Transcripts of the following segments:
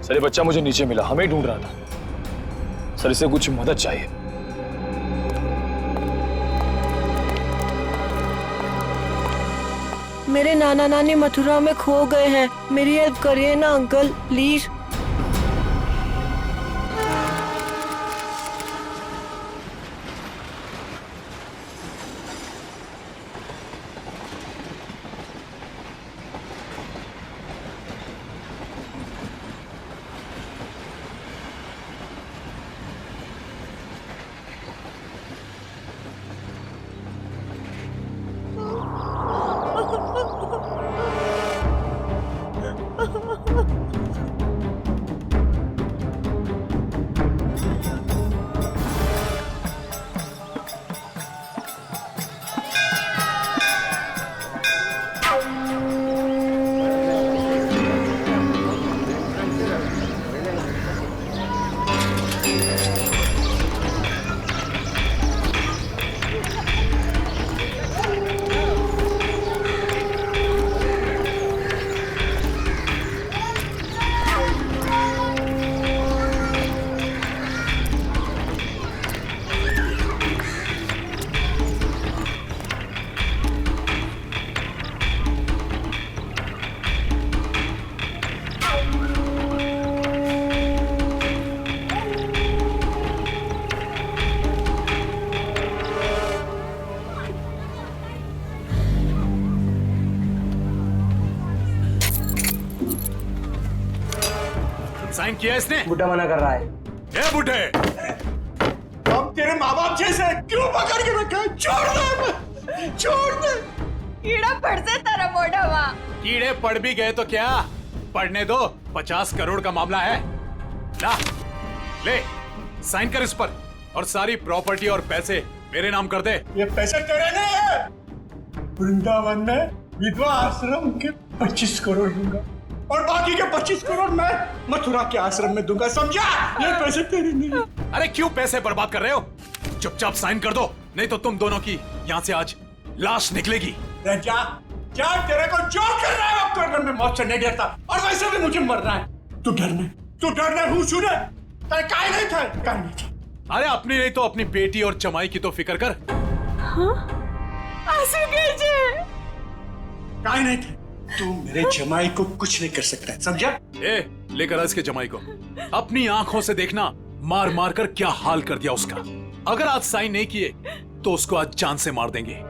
Sir ये बच्चा मुझे नीचे मिला, हमें ढूंढ रहा था। सर इसे कुछ मदद चाहिए। मेरे नाना नानी मथुरा में खो गए हैं, मेरी हेल्प करिए ना अंकल प्लीज। साइन किया इसने? बुड्ढा मना कर रहा है। ए बुड्ढे, हम तेरे माँ बाप जैसे क्यों पकड़ के रखा है? छोड़ दे, छोड़ दे। कीड़ा पड़ से तेरा मोढ़ा। कीड़े पड़ भी गए तो क्या, पढ़ने दो। 50 करोड़ का मामला है। ला, ले साइन कर इस पर और सारी प्रॉपर्टी और पैसे मेरे नाम कर दे। ये पैसे तेरे नहीं है। वृंदावन में विधवा आश्रम के 25 करोड़ दूंगा और बाकी के 25 करोड़ मैं मथुरा के आश्रम में दूंगा, समझा? ये पैसे तेरे नहीं है। अरे क्यों पैसे बर्बाद कर रहे हो? चुपचाप साइन कर दो, नहीं तो तुम दोनों की यहाँ से आज लाश निकलेगी। जा, जा, तेरे को जो कर रहा है वो करने में मौत से नहीं डरता और वैसे भी मुझे मरना है। तू डरना हूँ सुने, तेरे काय नहीं था। अरे अपनी नहीं तो अपनी बेटी और जमाई की तो फिक्र कर। आंसू कीजिए। काय नहीं था। तू मेरे जमाई को कुछ नहीं कर सकता, समझा? ए, लेकर आ इसके जमाई को। अपनी आंखों से देखना मार मार कर क्या हाल कर दिया उसका। अगर आज साइन नहीं किए तो उसको आज जान से मार देंगे।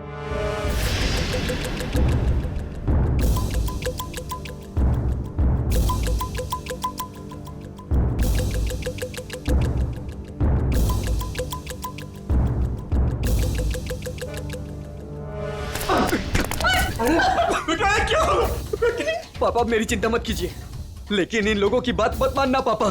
पापा मेरी चिंता मत कीजिए, लेकिन इन लोगों की बात मत मानना पापा।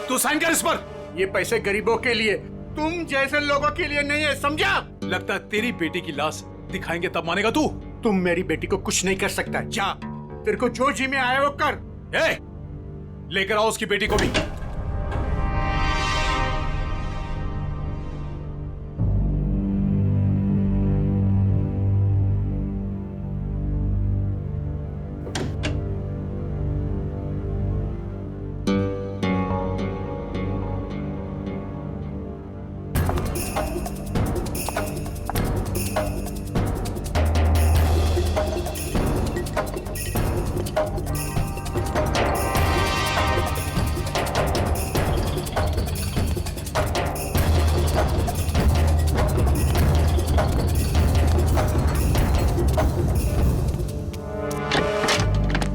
तू साइन कर इस पर। ये पैसे गरीबों के लिए, तुम जैसे लोगों के लिए नहीं है, समझा? लगता है तेरी बेटी की लाश दिखाएंगे तब मानेगा तू। तुम मेरी बेटी को कुछ नहीं कर सकता। जा, तेरे को जो जी में आया वो कर। ए, लेकर आओ उसकी बेटी को भी।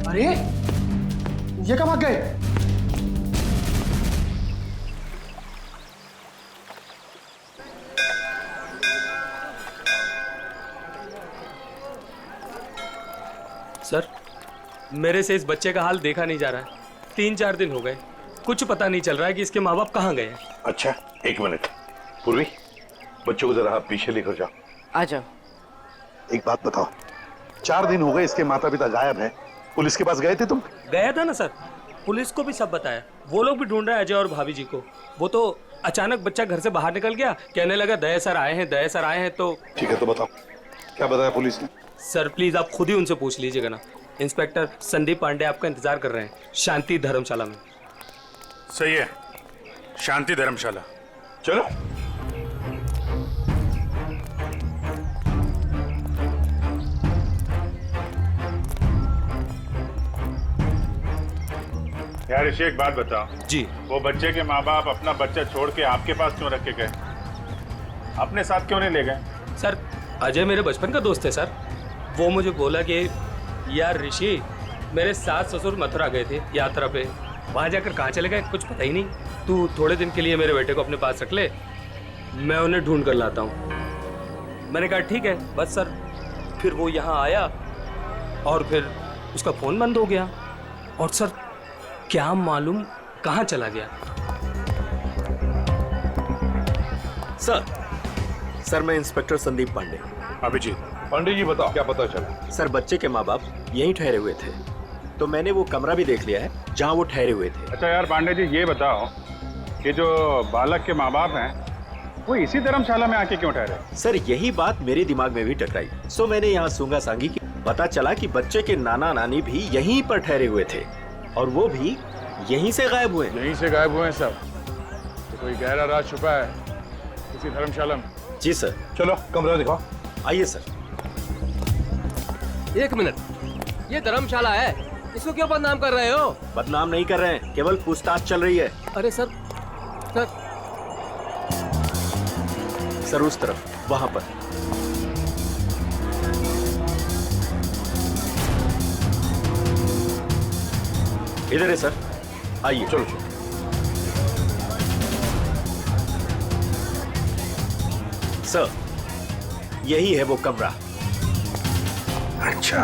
अरे ये कब आ गए? सर, मेरे से इस बच्चे का हाल देखा नहीं जा रहा है। 3-4 दिन हो गए, कुछ पता नहीं चल रहा है कि इसके माँ बाप कहाँ गए हैं। अच्छा, एक मिनट। पूर्वी, बच्चों को जरा आप पीछे लेकर जाओ। आ जाओ। एक बात बताओ, 4 दिन हो गए इसके माता पिता गायब हैं। पुलिस के पास गए थे तुम? गया था ना सर, पुलिस को भी सब बताया। वो लोग भी ढूंढ रहे हैं अजय और भाभी जी को। वो तो अचानक बच्चा घर से बाहर निकल गया, कहने लगा दया सर आए हैं, दया सर आए हैं। तो ठीक है, तो बताओ क्या बताया पुलिस ने? सर प्लीज आप खुद ही उनसे पूछ लीजिएगा ना। इंस्पेक्टर संदीप पांडे आपका इंतजार कर रहे हैं शांति धर्मशाला में। सही है, शांति धर्मशाला। चलो। यार ऋषि, एक बात बताओ जी। वो बच्चे के माँ बाप अपना बच्चा छोड़ के आपके पास क्यों रख के गए? अपने साथ क्यों नहीं ले गए? सर अजय मेरे बचपन का दोस्त है सर। वो मुझे बोला कि यार ऋषि, मेरे सास ससुर मथुरा गए थे यात्रा पे, वहाँ जाकर कहाँ चले गए कुछ पता ही नहीं, तू थोड़े दिन के लिए मेरे बेटे को अपने पास रख ले, मैं उन्हें ढूंढ कर लाता हूँ। मैंने कहा ठीक है बस सर। फिर वो यहाँ आया और फिर उसका फ़ोन बंद हो गया और सर क्या मालूम कहाँ चला गया। सर मैं इंस्पेक्टर संदीप पांडे। अभिजीत। पंडित जी बताओ क्या पता चला? सर बच्चे के माँ बाप यहीं ठहरे हुए थे, तो मैंने वो कमरा भी देख लिया है जहाँ वो ठहरे हुए थे। अच्छा यार पांडे जी, ये बताओ कि जो बालक के माँ बाप हैं वो इसी धर्मशाला में आके क्यों ठहरे? सर यही बात मेरे दिमाग में भी टकराई, सो मैंने यहाँ सूंगा सांगी की। पता चला कि बच्चे के नाना नानी भी यहीं पर ठहरे हुए थे और वो भी यहीं से गायब हुए। यहीं से गायब हुए हैं सब? तो कोई गहरा राज छुपा है इसी धर्मशाला में। जी सर। चलो कमरा दिखाओ। आइए सर। एक मिनट, ये धर्मशाला है, इसको क्यों बदनाम कर रहे हो? बदनाम नहीं कर रहे हैं, केवल पूछताछ चल रही है। अरे सर सर उस तरफ, वहां पर। इधर है सर, आइए। चलो चलो। सर यही है वो कमरा। अच्छा।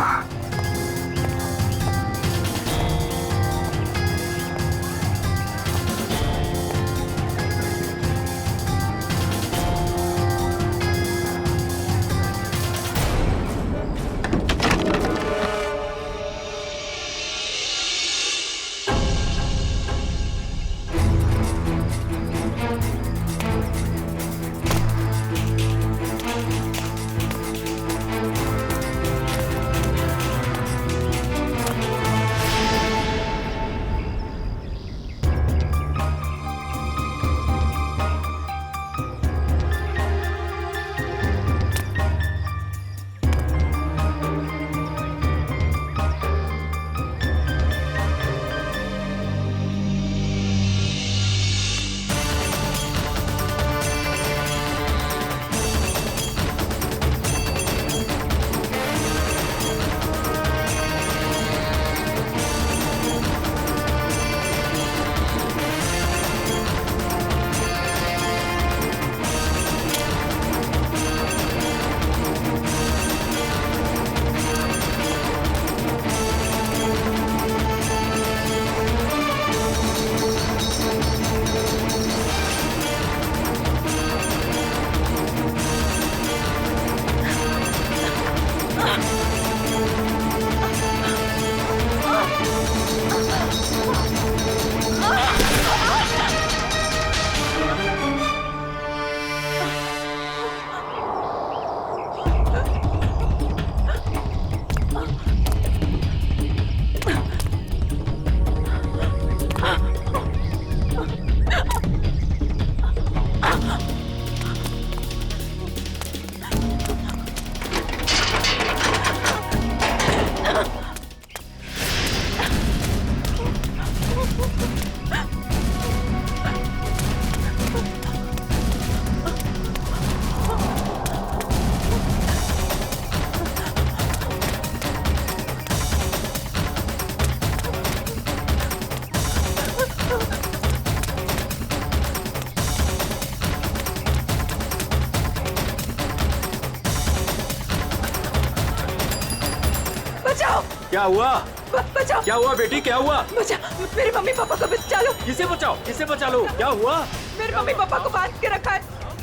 क्या हुआ? बचाओ, क्या हुआ बेटी, क्या हुआ? बचाओ, मेरे मम्मी पापा को बचा लो। किसे बचाओ, किसे बचा लो? क्या हुआ? मेरे मम्मी पापा को बांध के रखा है,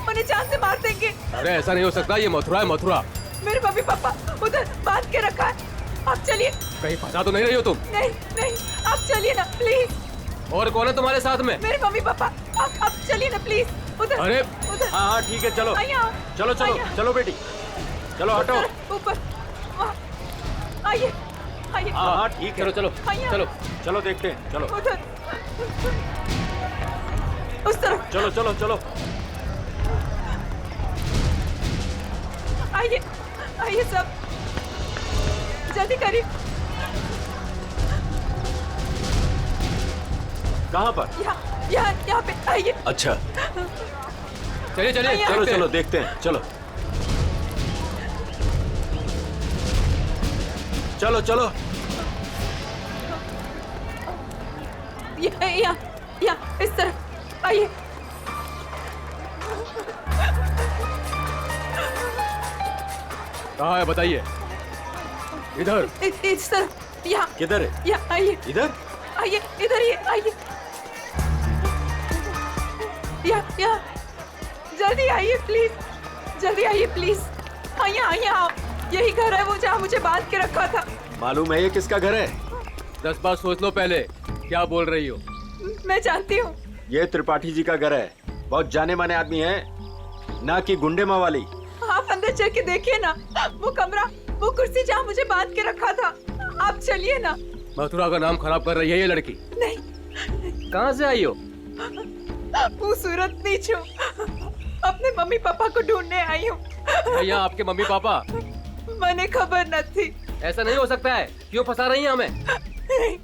उन्हें जान से मार देंगे। अरे ऐसा नहीं हो सकता, ये मथुरा है मथुरा। मेरे मम्मी पापा उधर बांध के रखा है, आप चलिए। कहीं फंसा तो नहीं रही हो तुम? नहीं नहीं, आप चलिए ना प्लीज। और कौन है तुम्हारे साथ में? मेरे मम्मी पापा, आप चलिए ना प्लीज उधर। अरे उधर। हाँ हाँ ठीक है, चलो आइए आओ। चलो चलो आइए। चलो बेटी, चलो हटो। ऊपर वहाँ। आइए आइए। हाँ हाँ ठीक है। चलो चलो आइए। चलो चलो देखते हैं, चलो उधर, उस तरफ। चलो चलो चलो। आइए आइए सब, जल्दी करिए। कहाँ पर? यहाँ पे आइए। अच्छा चलिए चलिए आइए। चलो देखते हैं। चलो देखते हैं, चलो चलो चलो। यहाँ इस तरफ आइए। कहाँ है बताइए। इधर। इस तरफ, यहाँ किधर है? यहाँ आइए। इधर? आइए इधर ही आइए। यहाँ जल्दी आइए प्लीज, जल्दी आइए प्लीज। आइए आओ, यही घर है वो जहाँ मुझे बांध के रखा था। मालूम है ये किसका घर है? 10 बार सोच लो पहले क्या बोल रही हो। मैं जानती हूँ। ये त्रिपाठी जी का घर है। बहुत जाने माने आदमी है, ना कि गुंडे मवाली। आप अंदर चल के देखिए ना, वो कमरा, वो कुर्सी जहाँ मुझे बांध के रखा था। आप चलिए ना। मथुरा का नाम खराब कर रही है ये लड़की। नहीं। कहाँ से आई हो? वो सूरत नीच हूँ, अपने मम्मी पापा को ढूंढने आई हूँ। भैया आपके मम्मी पापा? मैंने खबर न थी। ऐसा नहीं हो सकता है, क्यों फंसा रही हैं हमें? नहीं,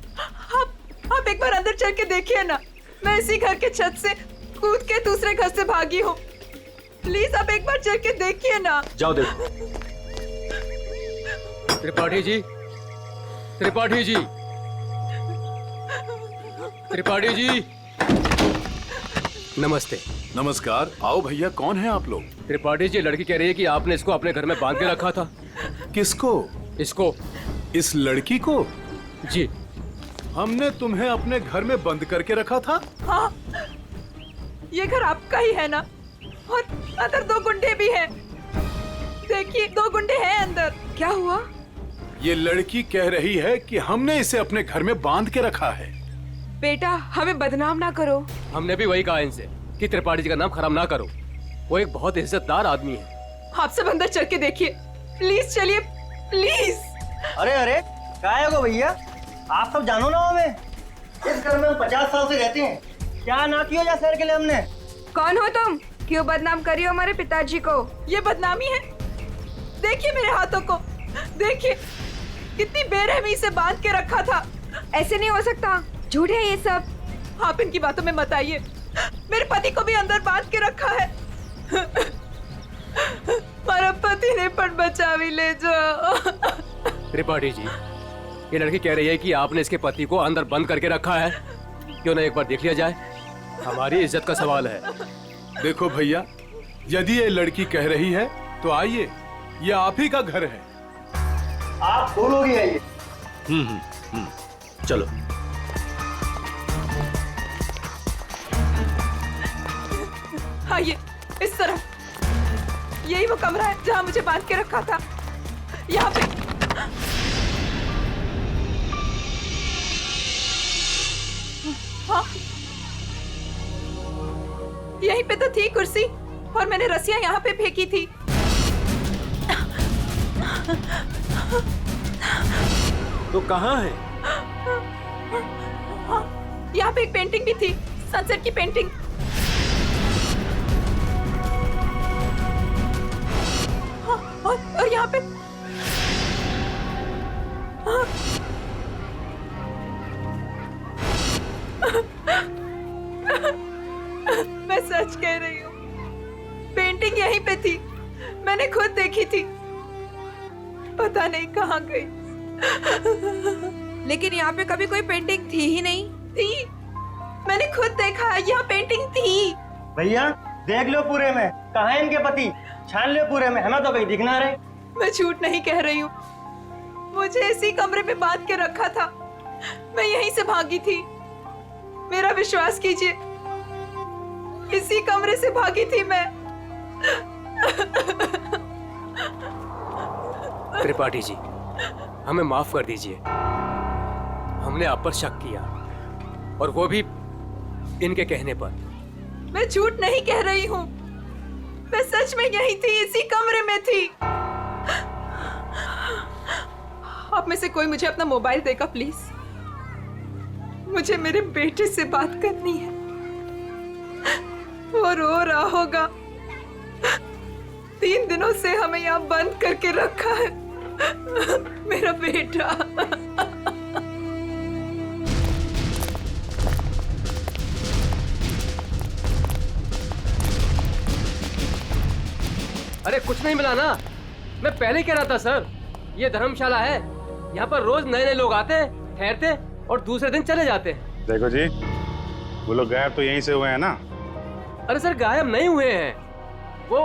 आप एक बार अंदर चल के देखिए ना। मैं इसी घर के छत से कूद के दूसरे घर से भागी हूँ। प्लीज आप एक बार चल के देखिए ना। जाओ देखो। त्रिपाठी जी, त्रिपाठी जी, त्रिपाठी जी, नमस्ते। नमस्कार। आओ भैया, कौन है आप लोग? त्रिपाठी जी, लड़की कह रही है कि आपने इसको अपने घर में बांध के रखा था। किसको? इसको। इस लड़की को? जी। हमने तुम्हें अपने घर में बंद करके रखा था? हाँ, ये घर आपका ही है ना? और अंदर 2 गुंडे भी हैं। देखिए 2 गुंडे हैं अंदर। क्या हुआ? ये लड़की कह रही है कि हमने इसे अपने घर में बांध के रखा है। बेटा हमें बदनाम ना करो। हमने भी वही कहा इनसे कि त्रिपाठी जी का नाम खराब ना करो। वो एक बहुत इज्जतदार आदमी है। आप सब अंदर चल के देखिए, प्लीज चलिए प्लीज। अरे क्या हो भैया, आप सब जानो ना हमें। इस घर में हम 50 साल से रहते हैं। क्या ना किया जा शहर के लिए हमने। कौन हो तुम? क्यों बदनाम करियो हमारे पिताजी को? ये बदनामी है? देखिए मेरे हाथों को, देखिए कितनी बेरहमी से बांध के रखा था। ऐसे नहीं हो सकता, झूठ है ये सब। आप इनकी बातों में मत आइए। मेरे पति को भी अंदर बांध के रखा है। हमारा पति ने पण बचा भी ले जाओ। त्रिपाठी जी, ये लड़की कह रही है कि आपने इसके पति को अंदर बंद करके रखा है। क्यों ना एक बार देख लिया जाए? हमारी इज्जत का सवाल है। देखो भैया, यदि ये लड़की कह रही है तो आइए, ये आप ही का घर है। आप 2 लोग ही आइए। चलो। आइए इस तरफ। यही वो कमरा है जहाँ मुझे बांध के रखा था। यहाँ पे। हाँ, यहीं पे तो थी कुर्सी और मैंने रस्सियाँ यहाँ पे फेंकी थी। तो कहाँ है? हाँ, यहाँ पे एक पेंटिंग भी थी, सनसेट की पेंटिंग। हाँ, और यहाँ पे हाँ। मैं सच कह रही हूँ, पेंटिंग यहीं पे थी। मैंने खुद देखी थी, पता नहीं कहाँ गई। लेकिन यहाँ पे कभी कोई पेंटिंग थी ही नहीं। थी, मैंने खुद देखा है, यहाँ पेंटिंग थी। भैया देख लो पूरे में, कहाँ है इनके पति? छान लो पूरे में, हमें तो कहीं दिख ना रहे। मैं झूठ नहीं कह रही हूँ, मुझे इसी कमरे में बांध के रखा था। मैं यहीं से भागी थी, मेरा विश्वास कीजिए, इसी कमरे से भागी थी मैं। त्रिपाठी जी, हमें माफ कर दीजिए। हमने आप पर शक किया, और वो भी इनके कहने पर। मैं झूठ नहीं कह रही हूँ, मैं सच में यहीं थी, इसी कमरे में थी। आप में से कोई मुझे अपना मोबाइल देगा प्लीज। मुझे मेरे बेटे से बात करनी है। वो रो रहा होगा। 3 दिनों से हमें यहाँ बंद करके रखा है। मेरा बेटा। अरे कुछ नहीं मिला ना, मैं पहले ही कह रहा था सर, ये धर्मशाला है, यहाँ पर रोज नए नए लोग आते हैं, ठहरते और दूसरे दिन चले जाते हैं। देखो जी, वो लोग गायब तो यहीं से हुए हैं ना? अरे सर गायब नहीं हुए हैं, वो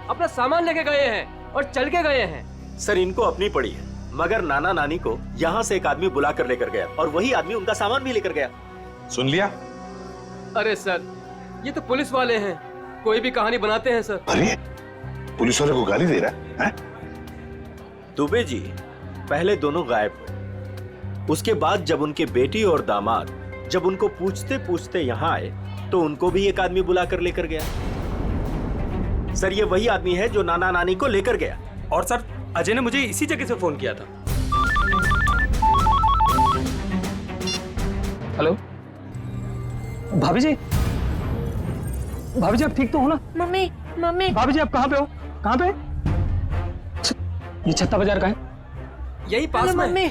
अपना सामान लेके गए हैं और चल के गए हैं। सर इनको अपनी पड़ी है, मगर नाना नानी को यहाँ से एक आदमी बुला कर लेकर गया और वही आदमी उनका सामान भी लेकर गया। सुन लिया? अरे सर ये तो पुलिस वाले हैं, कोई भी कहानी बनाते हैं सर। अरे पुलिस वाले को गाली दे रहा है? दुबे जी, पहले दोनों गायब हुए, उसके बाद जब उनके बेटी और दामाद जब उनको पूछते पूछते यहाँ आए तो उनको भी एक आदमी बुला कर लेकर गया। सर ये वही आदमी है जो नाना नानी को लेकर गया। और सर अजय ने मुझे इसी जगह से फोन किया था। हेलो भाभी जी, भाभी जी आप ठीक तो हो ना? Mummy mummy. भाभी जी आप कहाँ पे हो? कहाँ पे? ये छत्ता बाजार का है, यही पास में। मम्मी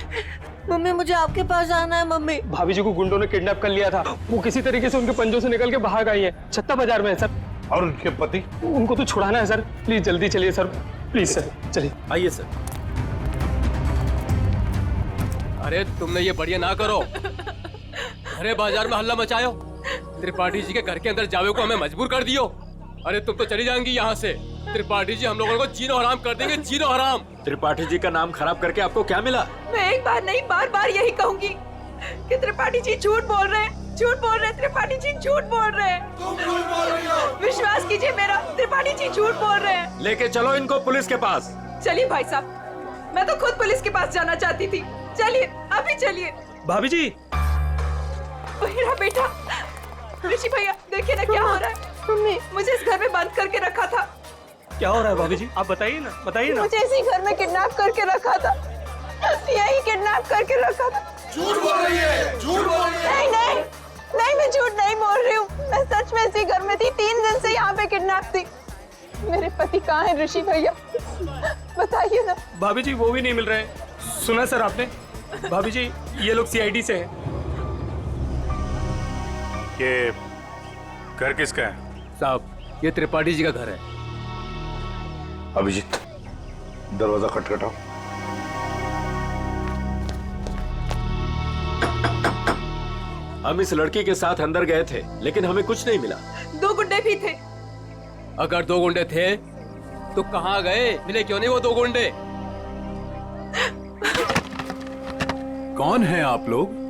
मम्मी मुझे आपके पास आना है मम्मी। भाभी जी को गुंडों ने किडनैप कर लिया था, वो किसी तरीके से उनके पंजों से निकल के भाग आई है, छत्ता बाजार में है सर। और उनके पति? उनको तो छुड़ाना है सर, प्लीज जल्दी चलिए सर, प्लीज सर चलिए। आइए सर। अरे तुमने ये बढ़िया ना करो, अरे बाजार में हल्ला मचायो, त्रिपाठी जी के घर के अंदर जावे को हमें मजबूर कर दियो। अरे तुम तो चली जाएंगी यहाँ से, त्रिपाठी जी हम लोगों को जीनो हराम कर देंगे, जीनो हराम। त्रिपाठी जी का नाम खराब करके आपको क्या मिला? मैं एक बार नहीं बार बार यही कहूंगी कि त्रिपाठी जी झूठ बोल रहे हैं, झूठ बोल रहे हैं, त्रिपाठी जी झूठ बोल रहे हैं। तुम झूठ बोल रही हो। विश्वास कीजिए मेरा, त्रिपाठी जी झूठ बोल रहे हैं। लेके चलो इनको पुलिस के पास। चलिए भाई साहब, मैं तो खुद पुलिस के पास जाना चाहती थी। चलिए अभी चलिए। भाभी जी। मेरा बेटा ऋषि भैया, देखिए ना क्या हो रहा है। मम्मी मुझे इस घर में बंद करके रखा था। क्या हो रहा है भाभी जी, आप बताइए ना, बताइए ना। मुझे इसी घर में किडनैप करके रखा था, यही किडनैप करके रखा था। झूठ बोल रही है, झूठ बोल रही है। नहीं नहीं नहीं, मैं झूठ नहीं बोल रही हूँ, मैं सच में इसी घर में थी। 3 दिन से यहाँ पे किडनैप थी। मेरे पति कहाँ है ऋषि भैया, बताइए ना। भाभी जी वो भी नहीं मिल रहे। सुना सर आपने? भाभी जी ये लोग सीआईडी से हैं। ये घर किसका है? साहब ये त्रिपाठी जी का घर है। अभिजीत दरवाजा खटखटाओ। हम इस लड़की के साथ अंदर गए थे लेकिन हमें कुछ नहीं मिला। 2 गुंडे भी थे। अगर 2 गुंडे थे तो कहाँ गए? मिले क्यों नहीं वो 2 गुंडे? कौन है आप लोग?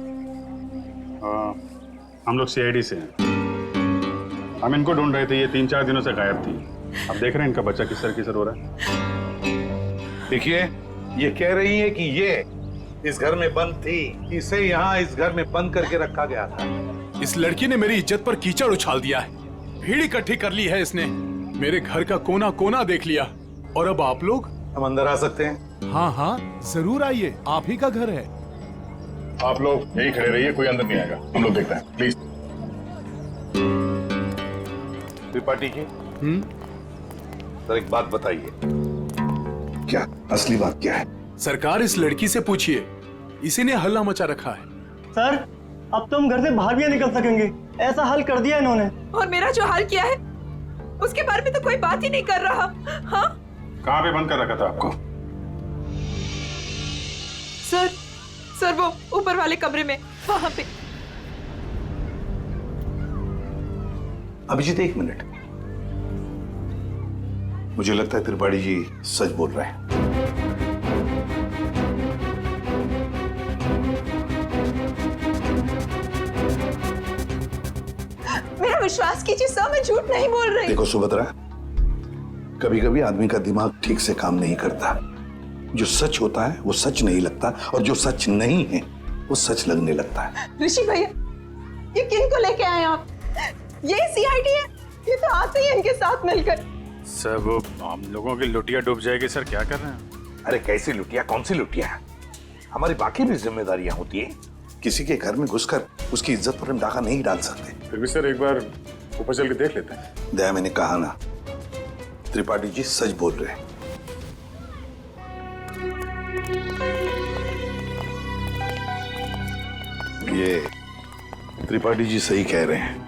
हम लोग सीआईडी से हैं। हम इनको ढूंढ रहे थे, ये 3-4 दिनों से गायब थी। अब देख रहे हैं इनका बच्चा किसर हो रहा है। देखिए ये कह रही है कि ये इस घर में बंद थी, इसे यहाँ इस घर में बंद करके रखा गया था। इस लड़की ने मेरी इज्जत पर कीचड़ उछाल दिया है, भीड़ इकट्ठी कर ली है इसने, मेरे घर का कोना कोना देख लिया। और अब आप लोग? हम अंदर आ सकते हैं? हाँ हाँ जरूर आइए, आप ही का घर है। आप लोग यही खड़े रहिए, कोई अंदर नहीं आएगा, हम लोग देखते हैं प्लीज। त्रिपाठी जी सर एक बात बताइए, क्या असली बात क्या है? सरकार इस लड़की से पूछिए, इसी ने हल्ला मचा रखा है। सर अब तो हम घर से बाहर भी नहीं निकल सकेंगे, ऐसा हाल कर दिया इन्होंने। और मेरा जो हाल किया है उसके बारे में तो कोई बात ही नहीं कर रहा। हाँ कहाँ पे बंद कर रखा था आपको? सर वो ऊपर वाले कमरे में, वहां पे। अभिजीत एक मिनट, मुझे लगता है त्रिपाठी जी सच बोल रहे हैं। मेरा विश्वास कीजिए सर, मैं झूठ नहीं बोल रही। देखो सुभद्रा, कभी कभी आदमी का दिमाग ठीक से काम नहीं करता। जो सच होता है वो सच नहीं लगता, और जो सच नहीं है वो सच लगने लगता है। ऋषि भैया ये किन को लेके आए आप? ये सीआईडी है, ये तो आते ही इनके साथ मिलकर। सर वो हम लोगों की लुटिया डूब जाएगी। सर क्या कर रहे हैं? अरे कैसी लुटिया, कौन सी लुटिया? हमारी बाकी भी जिम्मेदारियां होती है। किसी के घर में घुसकर उसकी इज्जत पर हम डाका नहीं डाल सकते। फिर भी सर एक बार ऊपर चल के देख लेते हैं। दया, मैंने कहा ना, त्रिपाठी जी सच बोल रहे हैं। ये त्रिपाठी जी सही कह रहे हैं।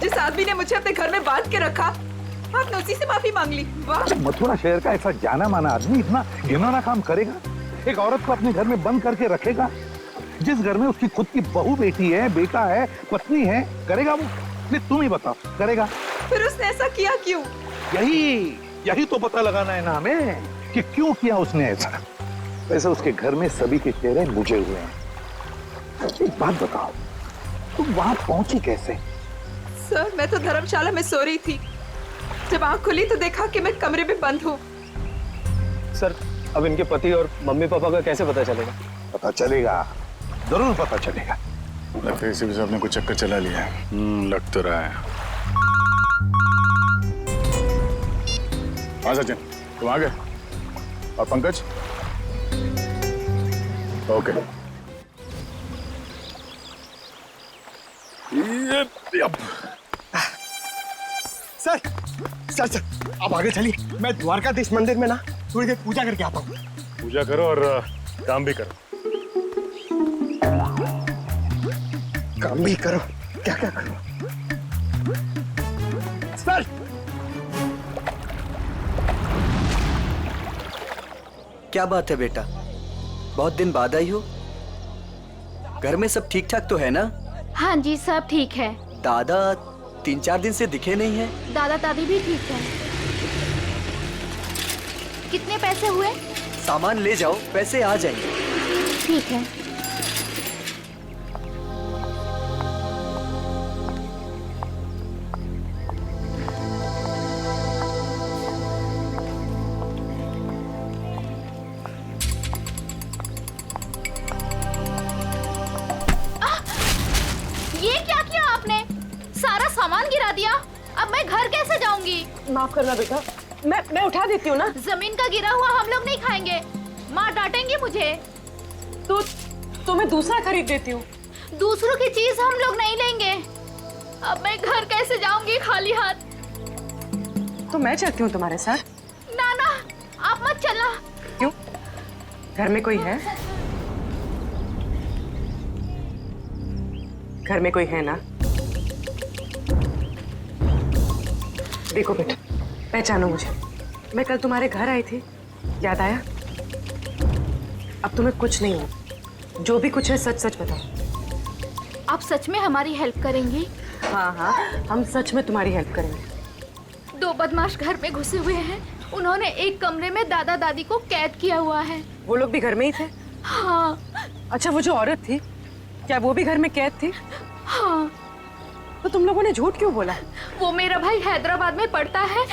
जिस आदमी ने मुझे अपने घर में बांध के रखा, आपने उसी से माफी मांग ली। वाह! मथुरा शहर का ऐसा जाना माना आदमी इतना घिनौना काम करेगा? एक औरत को अपने घर में बंद करके रखेगा? जिस घर में उसकी खुद की बहू बेटी है, बेटा है, पत्नी है, करेगा वो? नहीं, तुम ही बताओ, करेगा? फिर उसने ऐसा किया क्यों? यही तो पता लगाना है ना हमें कि क्यों किया उसने ऐसा। वैसे उसके घर में सभी के चेहरे बुझे हुए हैं। एक बात बताओ, तुम वहां पहुंची कैसे? सर, मैं तो धर्मशाला में सो रही थी। जब आंख खुली तो देखा कि मैं कमरे में बंद हूँ। सर, अब इनके पति और मम्मी पापा का कैसे पता चलेगा? पता चलेगा, जरूर पता चलेगा। लगता है इसी वजह से आपने कुछ चक्कर चला लिया है। लग तो रहा है। हाँ सचिन, तुम आ गए? और Pankaj? Okay. Sir sir sir आप आगे चलिए, मैं द्वारकाधीश मंदिर में ना थोड़ी देर पूजा करके आता हूँ। पूजा करो और काम भी करो। काम भी करो? क्या क्या करो? सर! क्या बात है बेटा, बहुत दिन बाद आई हो? घर में सब ठीक ठाक तो है ना? हाँ जी, सब ठीक है। दादा 3-4 दिन से दिखे नहीं है। दादा दादी भी ठीक है। कितने पैसे हुए? सामान ले जाओ, पैसे आ जाएंगे। ठीक है। ये क्या किया आपने? सारा सामान गिरा दिया। अब मैं घर कैसे जाऊंगी? माफ करना बेटा, मैं उठा देती हूँ ना। जमीन का गिरा हुआ हम लोग नहीं खाएंगे, माँ डांटेंगी मुझे। तो मैं दूसरा खरीद देती हूँ। दूसरों की चीज हम लोग नहीं लेंगे। अब मैं घर कैसे जाऊंगी खाली हाथ? तो मैं चलती हूँ तुम्हारे साथ। ना ना, आप मत चलना। क्यों? घर में कोई है? घर में कोई है ना? देखो बेटा, पहचानो मुझे। मैं कल तुम्हारे घर आई थी, याद आया? अब तुम्हें कुछ नहीं हो। जो भी कुछ है सच सच बताओ। आप सच में हमारी हेल्प करेंगी? हाँ, हम सच में तुम्हारी हेल्प करेंगे। 2 बदमाश घर में घुसे हुए हैं। उन्होंने एक कमरे में दादा दादी को कैद किया हुआ है। वो लोग भी घर में ही थे? हाँ। अच्छा, वो जो औरत थी, क्या वो भी घर में कैद थी? हाँ। तो तुम लोगों ने झूठ क्यों बोला? वो मेरा भाई हैदराबाद में पढ़ता है।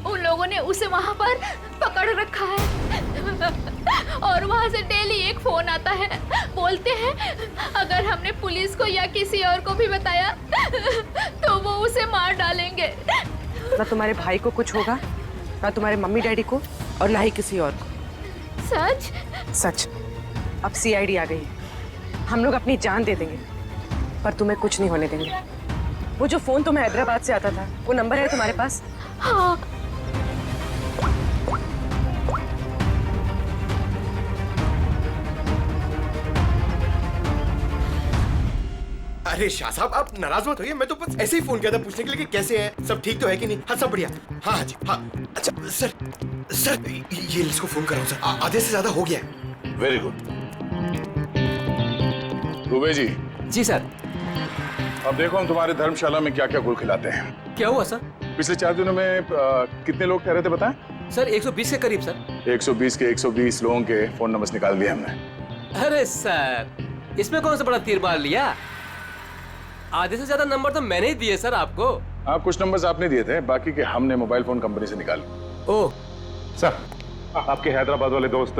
उन लोगों ने उसे वहाँ पर पकड़ रखा है और वहाँ से डेली एक फोन आता है। बोलते हैं अगर हमने पुलिस को या किसी और को भी बताया तो वो उसे मार डालेंगे। ना तुम्हारे भाई को कुछ होगा, ना तुम्हारे मम्मी डैडी को, और ना ही किसी और को। सच? सच। अब सीआईडी आ गई है। हम लोग अपनी जान दे देंगे, पर तुम्हें कुछ नहीं होने देंगे। वो जो फोन तुम्हें हैदराबाद से आता था, वो नंबर है तुम्हारे पास? हाँ। अरे शाह साहब, आप नाराज मत होइए। मैं तो बस ऐसे ही फोन किया था पूछने के लिए कि कैसे हैं, सब ठीक तो है कि नहीं। हाँ, सब बढ़िया। हाँ हाँ जी, हाँ। अच्छा सर ये इसको फोन कराऊं सर, आधे से ज्यादा हो गया है। Very good. दुबे जी। जी सर। अब देखो हम तुम्हारे धर्मशाला में क्या क्या गुल खिलाते हैं। क्या हुआ सर? पिछले 4 दिनों में कितने लोग ठहरे थे बताएं? सर 120 के करीब सर। 120 के 120 लोगों के फोन नंबर निकाल दिए हमने। अरे सर, इसमें कौन सा बड़ा तीर मार लिया? आधे से ज्यादा नंबर तो मैंने ही दिए सर आपको। हाँ, कुछ नंबर्स आपने दिए थे, बाकी के हमने मोबाइल फोन कंपनी से निकाले। ओह सर, आपके हैदराबाद वाले दोस्त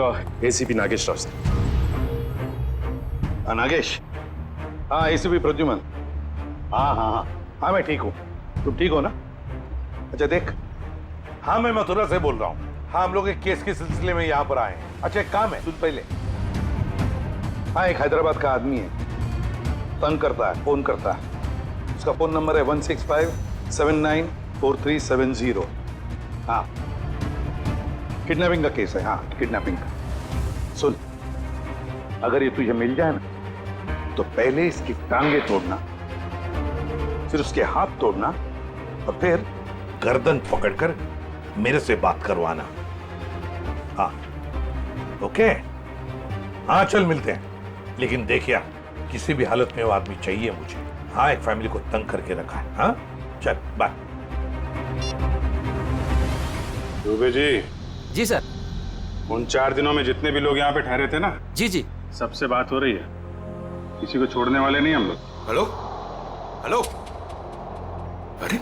एसीपी नागेश राव। नागेश, हाँ एसीपी प्रद्युमन। हाँ हाँ हाँ हाँ मैं ठीक हूँ, तुम ठीक हो ना? अच्छा देख, हाँ मैं मथुरा से बोल रहा हूँ। हाँ हम लोग एक केस के सिलसिले में यहाँ पर आए हैं। अच्छा एक काम है, सुन पहले। हाँ एक हैदराबाद का आदमी है, तंग करता है, फोन करता है। उसका फोन नंबर है 165794370। हाँ किडनैपिंग का केस है। हाँ किडनैपिंग का। सुन, अगर ये तुझे मिल जाए ना तो पहले इसकी टांगे तोड़ना, फिर उसके हाथ तोड़ना और फिर गर्दन पकड़कर मेरे से बात करवाना। हाँ ओके? हाँ चल मिलते हैं, लेकिन देखिए किसी भी हालत में वो आदमी चाहिए मुझे। हाँ एक फैमिली को तंग करके रखा है। हाँ चल बाय। दुबे जी। जी सर। उन 4 दिनों में जितने भी लोग यहाँ पे ठहरे थे ना, जी जी, सबसे बात हो रही है। किसी को छोड़ने वाले नहीं हम लोग। हेलो हेलो, अरे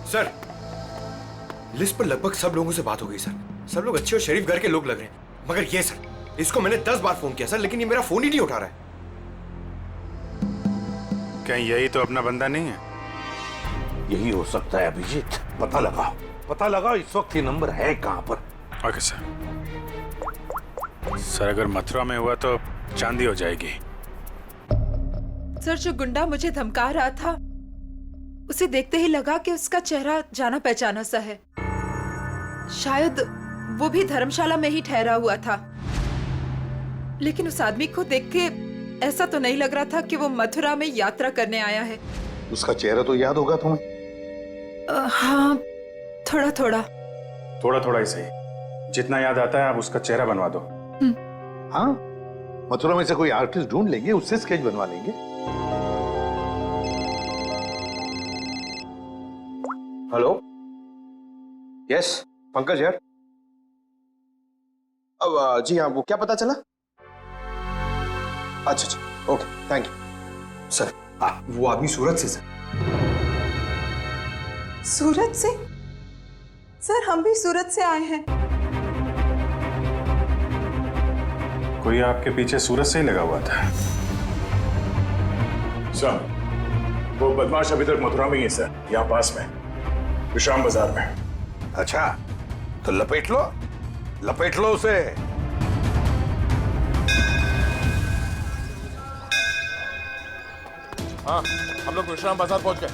सर, लिस्ट पर लगभग सब लोगों से बात हो गई सर। सब लोग अच्छे और शरीफ घर के लोग लग रहे हैं, मगर ये सर, इसको मैंने 10 बार फोन किया सर, लेकिन ये मेरा फोन ही नहीं उठा रहा है। कहीं यही तो अपना बंदा नहीं है? यही हो सकता है अभिजीत, पता लगाओ, पता लगाओ इस वक्त ये नंबर है कहां पर। Okay sir. सर अगर मथुरा में हुआ तो चांदी हो जाएगी। सर जो गुंडा मुझे धमका रहा था, उसे देखते ही लगा कि उसका चेहरा जाना पहचाना सा है। शायद वो भी धर्मशाला में ही ठहरा हुआ था, लेकिन उस आदमी को देख के ऐसा तो नहीं लग रहा था कि वो मथुरा में यात्रा करने आया है। उसका चेहरा तो याद होगा तुम्हें? हाँ थोड़ा थोड़ा। थोड़ा थोड़ा ही सही, जितना याद आता है आप उसका चेहरा बनवा दो। हाँ मथुरा में से कोई आर्टिस्ट ढूंढ लेंगे, उससे स्केच बनवा लेंगे। हेलो, यस पंकज यार। अब जी हाँ, वो क्या पता चला? अच्छा अच्छा, ओके थैंक यू सर। वो आदमी सूरत से सर। सूरत से? सर हम भी सूरत से आए हैं। कोई आपके पीछे सूरत से ही लगा हुआ था? सर वो बदमाश अभी तक मथुरा में ही है सर, यहाँ पास में विश्राम बाजार में। अच्छा तो लपेट लो, लपेट लो उसे। हाँ हम लोग विश्राम बाजार पहुंच गए।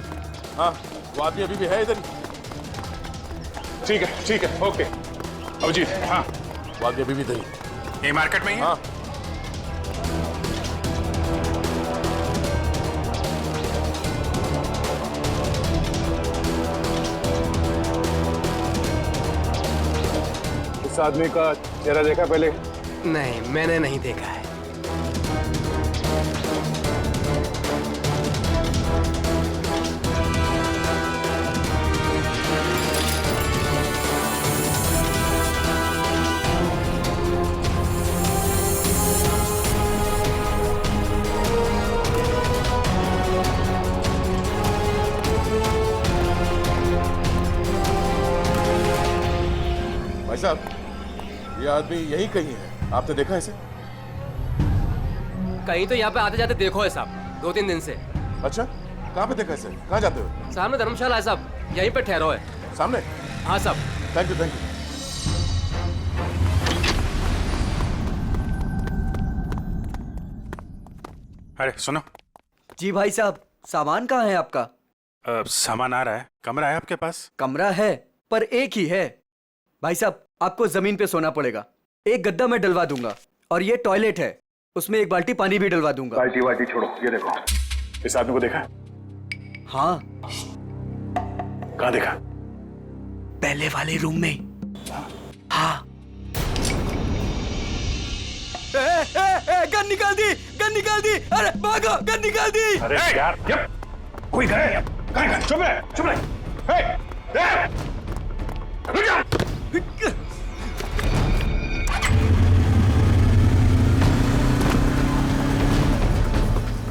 हाँ वो आदमी अभी भी है इधर ही। ठीक है ओके। अभिजीत। हाँ वो आदमी अभी भी इधर ही। ये मार्केट में ही है? हाँ। इस आदमी का चेहरा देखा पहले? नहीं मैंने नहीं देखा है। भाई साहब ये आदमी यही कहीं है, आपने देखा इसे? कहीं तो यहाँ पे आते जाते देखो है साहब, 2-3 दिन से। अच्छा कहाँ पे देखा इसे? कहाँ जाते हो? सामने धर्मशाला है साहब, यहीं पे ठहरो है। सामने? हाँ साहब। Thank you. अरे सुनो। जी भाई साहब, सामान कहाँ है आपका? सामान आ रहा है। कमरा है आपके पास? कमरा है पर एक ही है भाई साहब, आपको जमीन पे सोना पड़ेगा। एक गद्दा मैं डलवा दूंगा और ये टॉयलेट है, उसमें एक बाल्टी पानी भी डलवा दूंगा। बाल्टी छोड़ो, ये देखो इस आदमी को देखा? हाँ। कहाँ देखा? पहले वाले रूम में। हाँ। गन निकाल दी, गन निकाल दी। अरे भागो, गन निकाल दी। अरे यार कोई गए? चुप रहे, चुप रहे।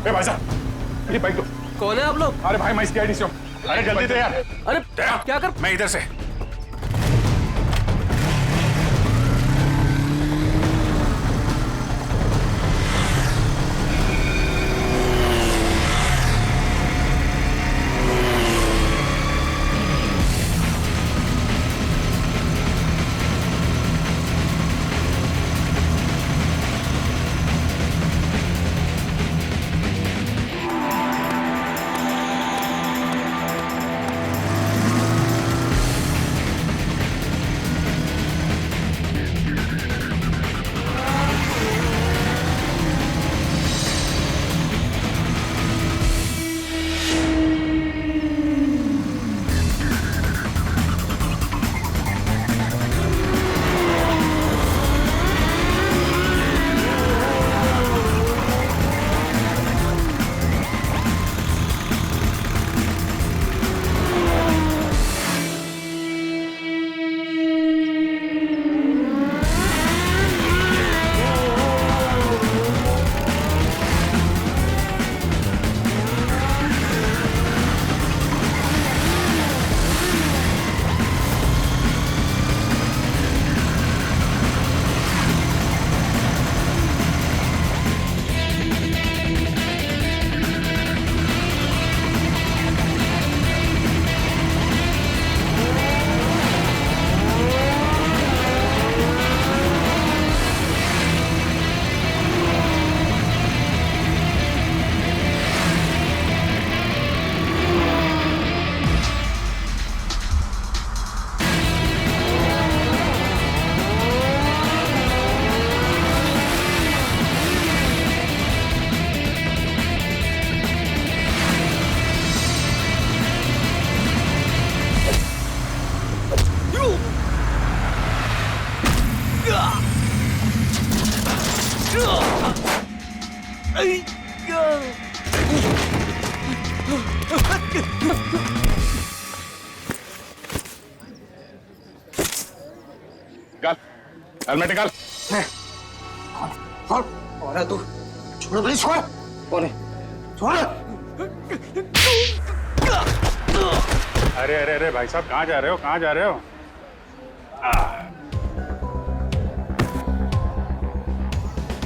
भाई साहब ये बाइक दो। कौन है आप लोग? अरे भाई मैं इसकी आईडी से हूँ। अरे जल्दी दे यार। अरे क्या कर? मैं इधर से। निकाल, हेलमेट निकाल। कौन कौन है तू? छोड़ भाई, छोड़। कौन है? छोड़। अरे अरे अरे भाई साहब, कहाँ जा रहे हो, कहाँ जा रहे हो?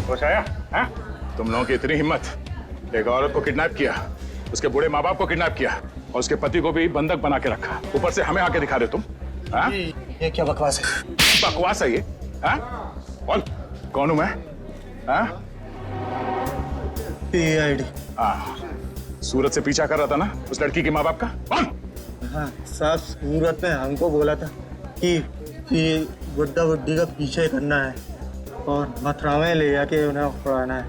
होश आया? हाँ? तुम लोगों की इतनी हिम्मत, एक औरत को किडनैप किया, उसके बूढ़े माँ बाप को किडनैप किया और उसके पति को भी बंधक बना के रखा, ऊपर से हमें आके दिखा रहे तुम? हाँ? ये क्या बकवास है? बकवास है ये? हाँ? बोल, कौन हूं मैं? हाँ? PID। हाँ, सूरत से पीछा कर रहा था ना उस लड़की के माँ बाप का? कौन? हाँ साहब, सूरत ने हमको बोला था कि बुड्ढा बुड्ढी का पीछे करना है और मथुरा में ले जाके उन्हें उड़ाना है।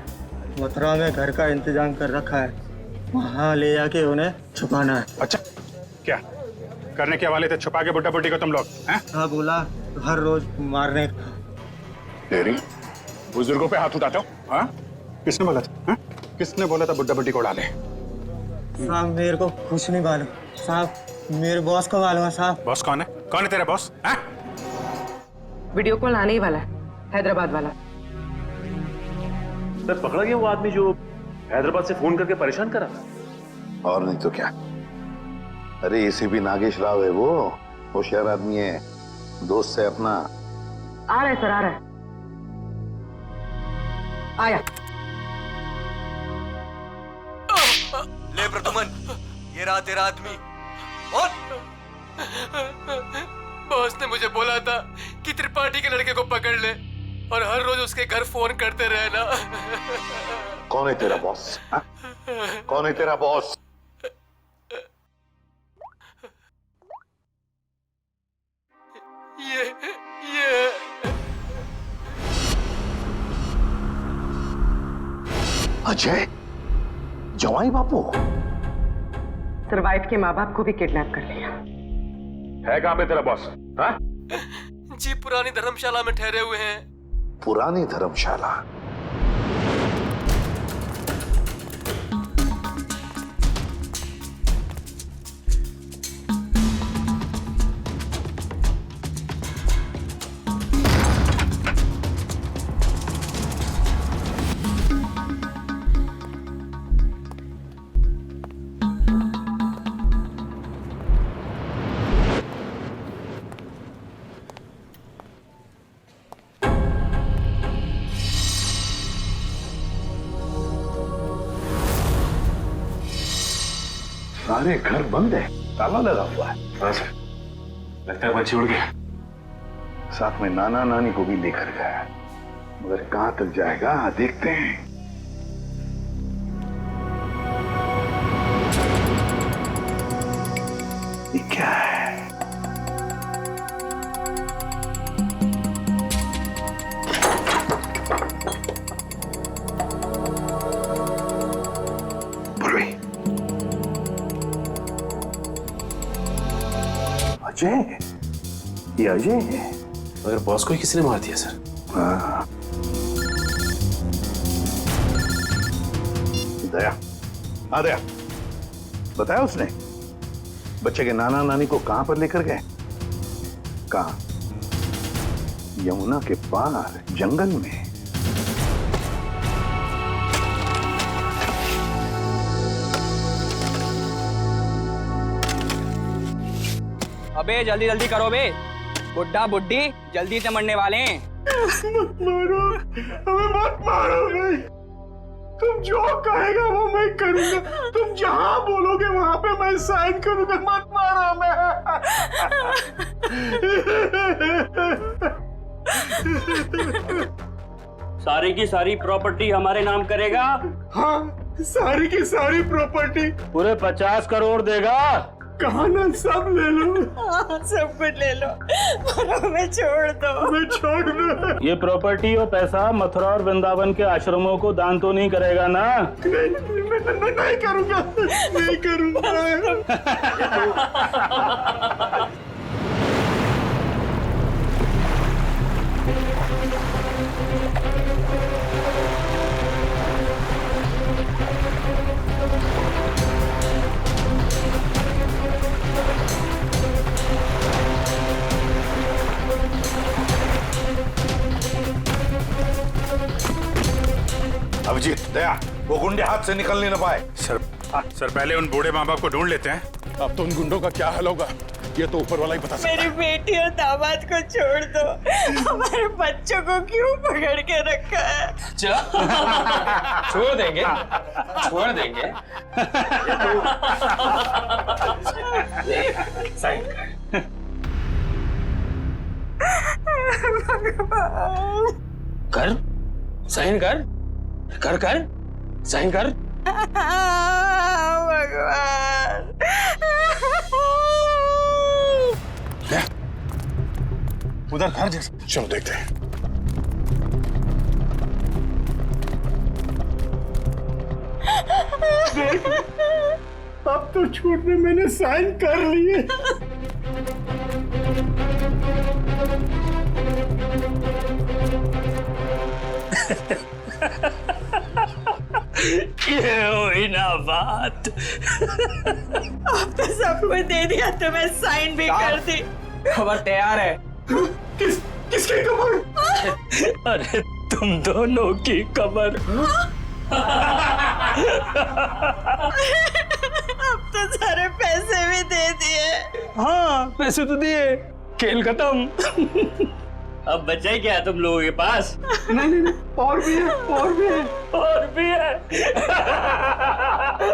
मथुरा में घर का इंतजाम कर रखा है, वहाँ ले जाके उन्हें छुपाना है। अच्छा, क्या करने के वाले थे? छुपा के बुड्ढा बुड्ढी को तुम लोग? हैं? हाँ, बोला हर रोज मारने का। तेरी बुजुर्गों पे हाथ उठाते हो? हाँ? किसने बोला था? हाँ? किसने बोला था बुड्ढा बुड्ढी को उड़ा ले? साहब मेरे को कुछ नहीं मालूम साहब, मेरे बॉस को मालूम है साहब। बॉस कौन है? कौन है तेरा बॉस? हाँ? वीडियो कॉल आने ही वाला है, हैदराबाद वाला। सर, पकड़ा गया वो आदमी जो हैदराबाद से फोन करके परेशान करा था? और नहीं तो क्या। अरे ACP नागेश राव है वो, होशियार आदमी है, दोस्त है अपना। आ रहा है सर, आ रहा है। आया। ले प्रदुमन, ये रहा तेरा आदमी। और बॉस ने मुझे बोला था कि त्रिपाठी के लड़के को पकड़ ले और हर रोज उसके घर फोन करते रहना। कौन है तेरा बॉस? हाँ? कौन है तेरा बॉस? ये अजय, जवाई बापू। सर, वाइफ के माँ बाप को भी किडनैप कर लिया। है कहाँ पे तेरा बॉस? हाँ? जी पुरानी धर्मशाला में ठहरे हुए हैं। पुरानी धर्मशाला? सारे घर बंद है, ताला लगा हुआ है। हाँ सर, लगता है बच्ची उड़ गया। साथ में नाना नानी को भी लेकर गया, मगर कहां तक जाएगा देखते हैं। ये क्या है? अजय, ये अजय है। मगर बॉस को ही किसी ने मार दिया सर। हाँ। दया, हाँ दया, बताया उसने बच्चे के नाना नानी को कहां पर लेकर गए? कहां? यमुना के पार जंगल में। अबे जल्दी जल्दी करो बे, बुड्ढा बुड्ढी जल्दी से मरने वाले हैं। मत मारो, हमें मत मारो भाई। तुम जो कहेगा वो मैं करूंगा, तुम जहां बोलोगे वहां पे मैं साइन करूंगा। मत मारो हमें। सारी की सारी प्रॉपर्टी हमारे नाम करेगा? हाँ, सारी की सारी प्रॉपर्टी। पूरे 50 करोड़ देगा? कहा ना, सब ले लो। सब कुछ ले लो, पर हमें छोड़ दो। हमें छोड़ दो। ये प्रॉपर्टी और पैसा मथुरा और वृंदावन के आश्रमों को दान तो नहीं करेगा ना? मैं नहीं करूंगा, नहीं करूंगा। वो गुंडे हाथ से निकलने न पाए। सर पहले उन बूढ़े माँ बाप को ढूंढ लेते हैं। अब तो उन गुंडों का क्या हाल होगा ये तो ऊपर वाला ही बता सकता है। मेरी बेटी और दामाद को छोड़ दो, हमारे बच्चों को क्यों पकड़ के रखा है? छोड़ देंगे, छोड़ देंगे। साइन कर, साइन कर, कर कर, साइन कर। भगवान, उधर घर जैसा, चलो देखते हैं। अब तो छोड़ने मैंने साइन कर लिए। ये हुई ना बात। अब तो सब कुछ दे दिया, तो मैं साइन भी कर दी। खबर तैयार है। किसकी खबर? अरे तुम दोनों की खबर। अब तो सारे पैसे भी दे दिए। हाँ पैसे तो दिए, खेल खत्म। अब बचा ही क्या है तुम लोगों के पास? नहीं, और भी है, और भी है, और भी है,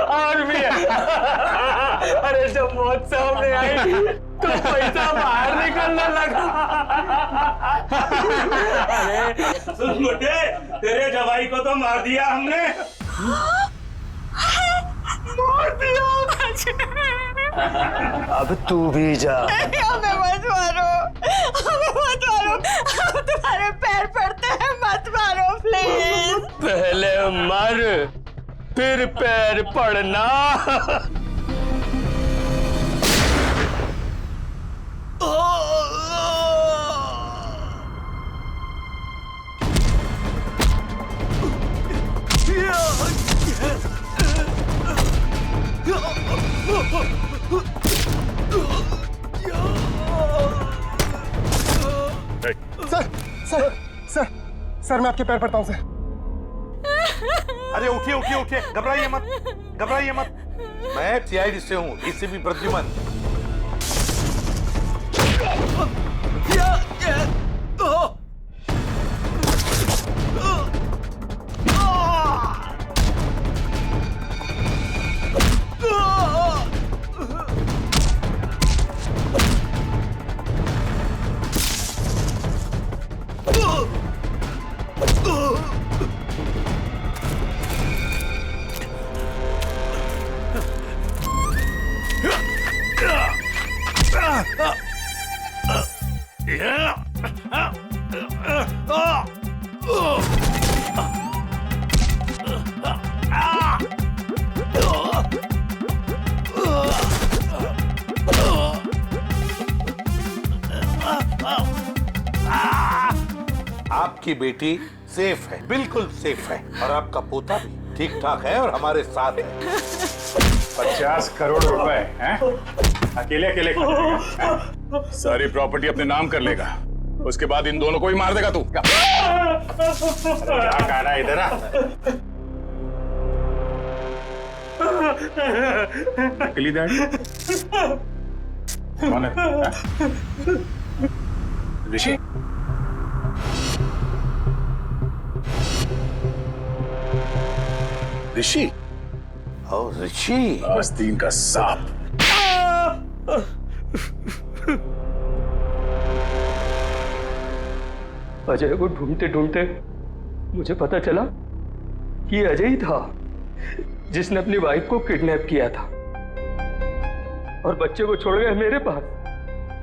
और भी है। अरे जब मौत सामने आई तो पैसा बाहर निकलने लगा। अरे सुन मुझे, तेरे जवाई को तो मार दिया हमने। मार दिया अब तू भी जा। हमें मत मारो, हमें मत मारो, हम तुम्हारे पैर पड़ते हैं, मत मारो प्लीज। पहले मर, फिर पैर पड़ना। सर मैं आपके पैर पड़ता हूँ सर। अरे उठिए उठिए उठिए, घबराइए मत, घबराइए मत। मैं सीआईडी से हूँ, एसीपी प्रद्युमन। आपकी बेटी सेफ है, बिल्कुल सेफ है, और आपका पोता भी ठीक ठाक है और हमारे साथ है। 50 करोड़ रुपए हैं? अकेले अकेले खाएगा? सारी प्रॉपर्टी अपने नाम कर लेगा, उसके बाद इन दोनों को ही मार देगा तू। क्या कह रहा है? इधर आ। नकली डैडी कौन है? ऋषि? ऋषि? ओ ऋषि, आस्तीन का सांप। अजय को ढूंढते ढूंढते मुझे पता चला कि ये अजय ही था जिसने अपनी वाइफ को किडनैप किया था और बच्चे को छोड़ गया मेरे पास।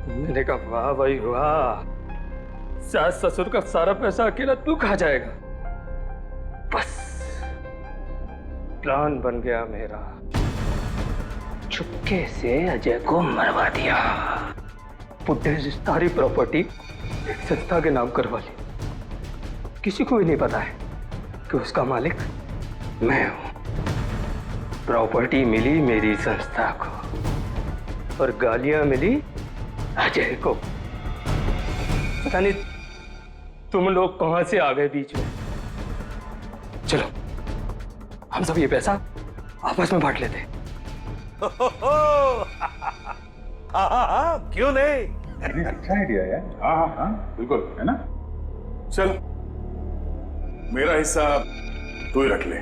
मैंने कहा वाह भाई वाह, सास ससुर का सारा पैसा अकेला तू खा जाएगा। बस प्लान बन गया मेरा, चुपके से अजय को मरवा दिया। बुड्ढे से सारी प्रॉपर्टी एक संस्था के नाम करवा ली। किसी को भी नहीं पता है कि उसका मालिक मैं हूं। प्रॉपर्टी मिली मेरी संस्था को और गालियां मिली अजय को। पता नहीं तुम लोग कहां से आ गए बीच में। चलो हम सब ये पैसा आपस में बांट लेते। हाँ, क्यों नहीं? अच्छा आइडिया है। हाँ हाँ हाँ बिल्कुल, है ना? चल, मेरा हिस्सा तू ही रख ले।